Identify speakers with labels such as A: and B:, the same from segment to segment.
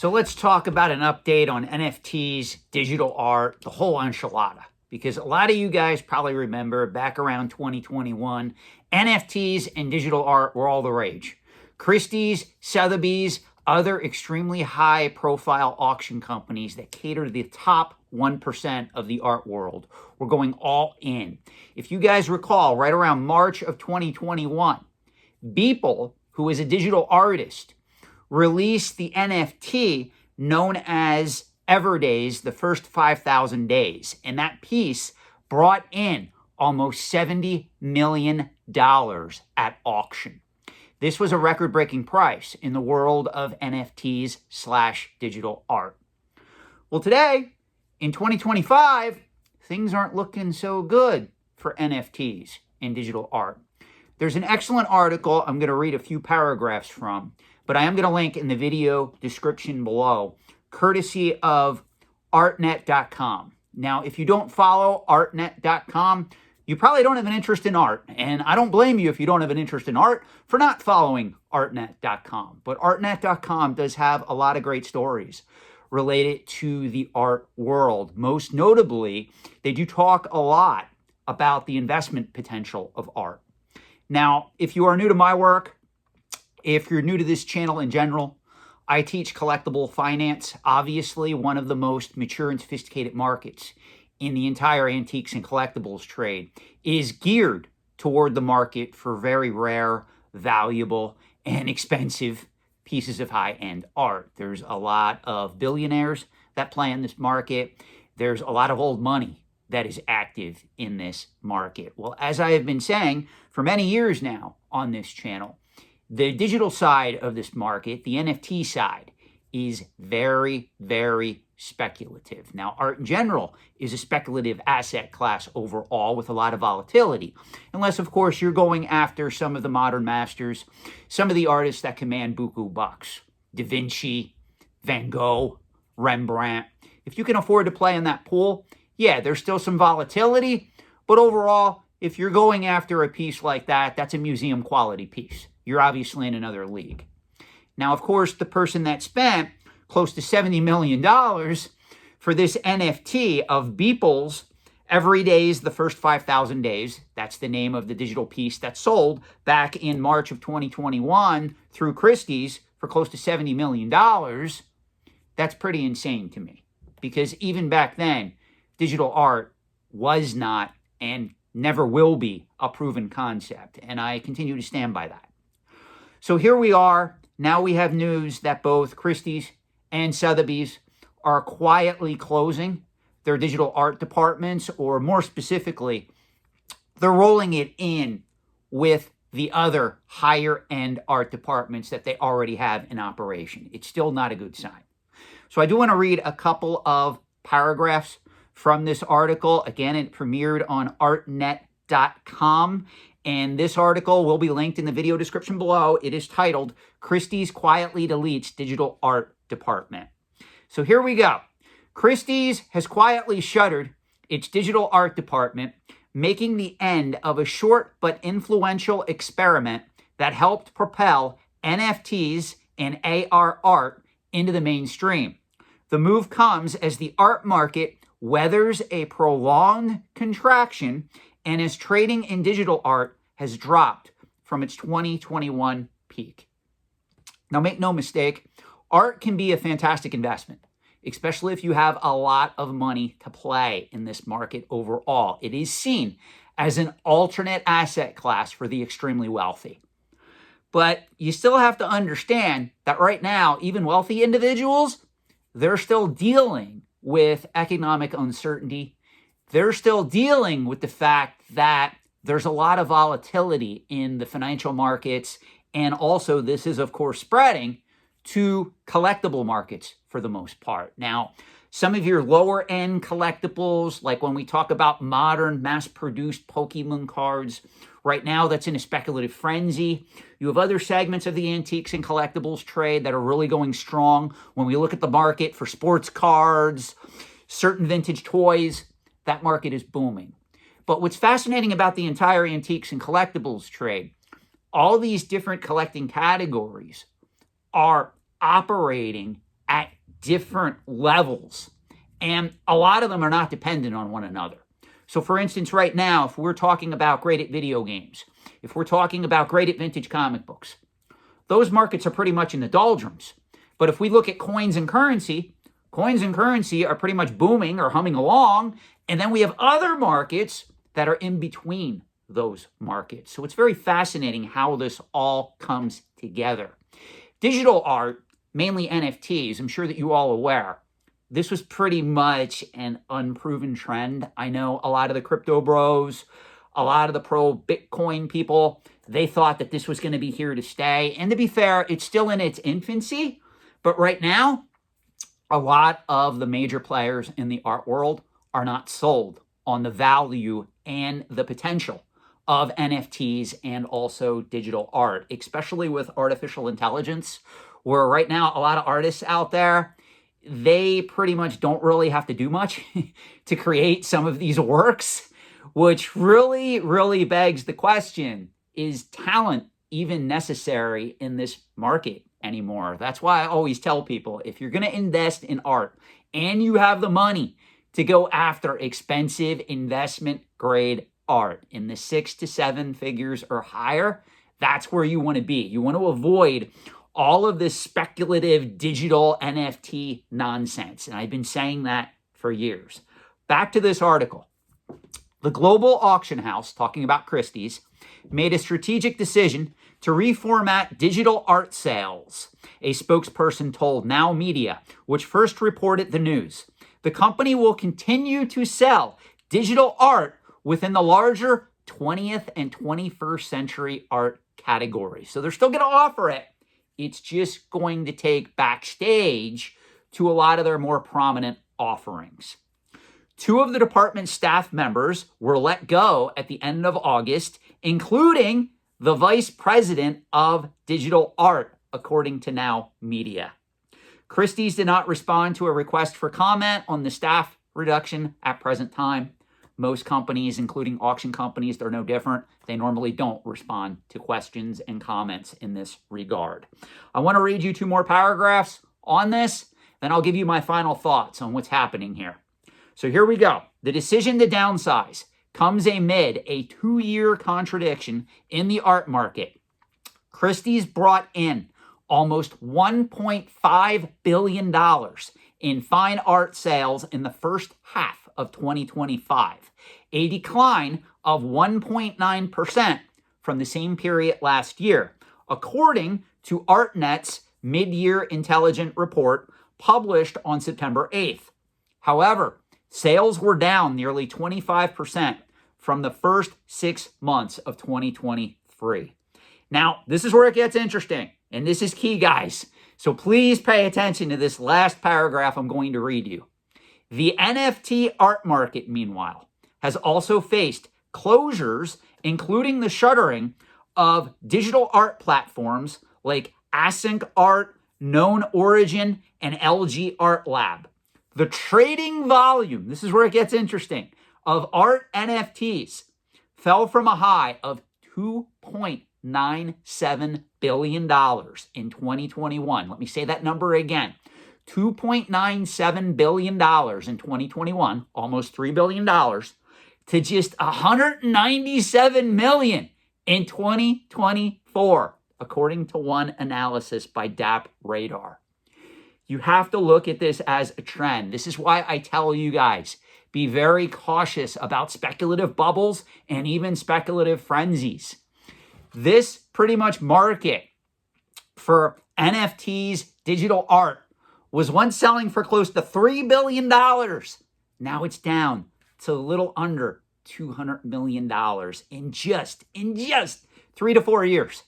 A: So let's talk about an update on NFTs, digital art, the whole enchilada. Because a lot of you guys probably remember back around 2021, NFTs and digital art were all the rage. Christie's, Sotheby's, other extremely high profile auction companies that cater to the top 1% of the art world were going all in. If you guys recall, right around March of 2021, Beeple, who is a digital artist, released the NFT known as Everdays, the first 5,000 days. And that piece brought in almost $70 million at auction. This was a record-breaking price in the world of NFTs / digital art. Well, today, in 2025, things aren't looking so good for NFTs and digital art. There's an excellent article I'm going to read a few paragraphs from, but I am going to link in the video description below, courtesy of artnet.com. Now, if you don't follow artnet.com, you probably don't have an interest in art, and I don't blame you if you don't have an interest in art for not following artnet.com. But artnet.com does have a lot of great stories related to the art world. Most notably, they do talk a lot about the investment potential of art. Now, if you are new to my work, if you're new to this channel in general, I teach collectible finance, obviously one of the most mature and sophisticated markets in the entire antiques and collectibles trade. It is geared toward the market for very rare, valuable, and expensive pieces of high-end art. There's a lot of billionaires that play in this market. There's a lot of old money that is active in this market. Well, as I have been saying for many years now on this channel, the digital side of this market, the NFT side, is very, very speculative. Now, art in general is a speculative asset class overall with a lot of volatility. Unless, of course, you're going after some of the modern masters, some of the artists that command buku bucks. Da Vinci, Van Gogh, Rembrandt. If you can afford to play in that pool, yeah, there's still some volatility. But overall, if you're going after a piece like that, that's a museum quality piece. You're obviously in another league. Now, of course, the person that spent close to $70 million for this NFT of Beeple's Everdays, the first 5,000 days, that's the name of the digital piece that sold back in March of 2021 through Christie's for close to $70 million, that's pretty insane to me. Because even back then, digital art was not and never will be a proven concept. And I continue to stand by that. So here we are. Now we have news that both Christie's and Sotheby's are quietly closing their digital art departments, or more specifically, they're rolling it in with the other higher-end art departments that they already have in operation. It's still not a good sign. So I do want to read a couple of paragraphs from this article. Again, it premiered on artnet.com. And this article will be linked in the video description below. It is titled, Christie's Quietly Deletes Digital Art Department. So here we go. Christie's has quietly shuttered its digital art department, making the end of a short but influential experiment that helped propel NFTs and AR art into the mainstream. The move comes as the art market weathers a prolonged contraction and as trading in digital art has dropped from its 2021 peak. Now, make no mistake, art can be a fantastic investment, especially if you have a lot of money to play in this market overall. It is seen as an alternate asset class for the extremely wealthy. But you still have to understand that right now, even wealthy individuals, they're still dealing with economic uncertainty. They're still dealing with the fact that there's a lot of volatility in the financial markets. And also this is, of course, spreading to collectible markets for the most part. Now, some of your lower end collectibles, like when we talk about modern mass-produced Pokemon cards, right now that's in a speculative frenzy. You have other segments of the antiques and collectibles trade that are really going strong. When we look at the market for sports cards, certain vintage toys, that market is booming. But what's fascinating about the entire antiques and collectibles trade, all these different collecting categories are operating at different levels, and a lot of them are not dependent on one another. So for instance, right now, if we're talking about great at video games, if we're talking about great at vintage comic books, those markets are pretty much in the doldrums. But if we look at coins and currency are pretty much booming or humming along. And then we have other markets that are in between those markets. So it's very fascinating how this all comes together. Digital art, mainly NFTs, I'm sure that you all are aware, this was pretty much an unproven trend. I know a lot of the crypto bros, a lot of the pro Bitcoin people, they thought that this was going to be here to stay. And to be fair, it's still in its infancy. But right now, a lot of the major players in the art world are not sold on the value and the potential of NFTs and also digital art, especially with artificial intelligence, where right now a lot of artists out there, they pretty much don't really have to do much to create some of these works, which really, really begs the question, is talent even necessary in this market anymore? That's why I always tell people, if you're going to invest in art and you have the money to go after expensive investment grade art in the 6 to 7 figures or higher, that's where you want to be. You want to avoid all of this speculative digital NFT nonsense. And I've been saying that for years. Back to this article. The global auction house, talking about Christie's, made a strategic decision to reformat digital art sales, a spokesperson told Now Media, which first reported the news. The company will continue to sell digital art within the larger 20th and 21st century art categories. So they're still going to offer it. It's just going to take backstage to a lot of their more prominent offerings. 2 of the department's staff members were let go at the end of August, including the vice president of digital art, according to Now Media. Christie's did not respond to a request for comment on the staff reduction at present time. Most companies, including auction companies, they're no different. They normally don't respond to questions and comments in this regard. I want to read you 2 more paragraphs on this, then I'll give you my final thoughts on what's happening here. So here we go. The decision to downsize comes amid a 2-year contradiction in the art market. Christie's brought in almost $1.5 billion in fine art sales in the first half of 2025, a decline of 1.9% from the same period last year, according to ArtNet's mid-year intelligent report published on September 8th. However, sales were down nearly 25% from the first 6 months of 2023. Now, this is where it gets interesting, and this is key, guys. So please pay attention to this last paragraph I'm going to read you. The NFT art market, meanwhile, has also faced closures, including the shuttering of digital art platforms like Async Art, Known Origin, and LG Art Lab. The trading volume, this is where it gets interesting, of art NFTs fell from a high of $2.97 billion in 2021. Let me say that number again. $2.97 billion in 2021, almost $3 billion, to just $197 million in 2024, according to one analysis by DAP Radar. You have to look at this as a trend. This is why I tell you guys, be very cautious about speculative bubbles and even speculative frenzies. This pretty much market for NFTs, digital art, was once selling for close to $3 billion. Now it's down to a little under $200 million in just 3 to 4 years.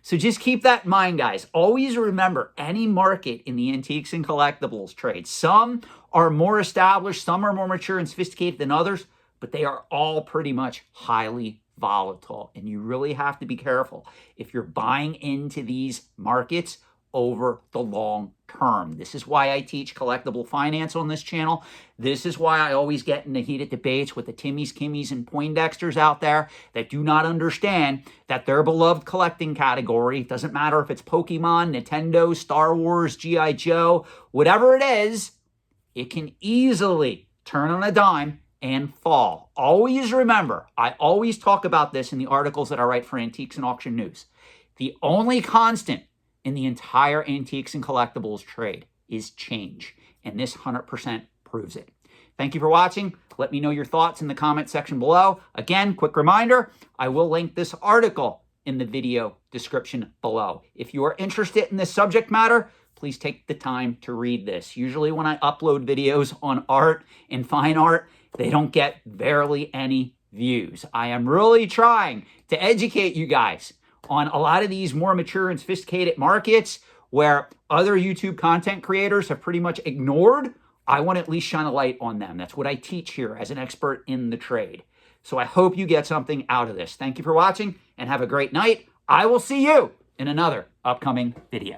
A: So just keep that in mind, guys. Always remember, any market in the antiques and collectibles trade, some are more established, some are more mature and sophisticated than others, but they are all pretty much highly volatile. And you really have to be careful if you're buying into these markets over the long term. This is why I teach collectible finance on this channel. This is why I always get into heated debates with the Timmies, Kimmies, and Poindexters out there that do not understand that their beloved collecting category, doesn't matter if it's Pokemon, Nintendo, Star Wars, G.I. Joe, whatever it is, it can easily turn on a dime and fall. Always remember, I always talk about this in the articles that I write for Antiques and Auction News. The only constant in the entire antiques and collectibles trade is change, and this 100% proves it. Thank you for watching. Let me know your thoughts in the comment section below. Again, quick reminder, I will link this article in the video description below. If you are interested in this subject matter, please take the time to read this. Usually when I upload videos on art and fine art, they don't get barely any views. I am really trying to educate you guys on a lot of these more mature and sophisticated markets where other YouTube content creators have pretty much ignored. I want to at least shine a light on them. That's what I teach here as an expert in the trade. So I hope you get something out of this. Thank you for watching and have a great night. I will see you in another upcoming video.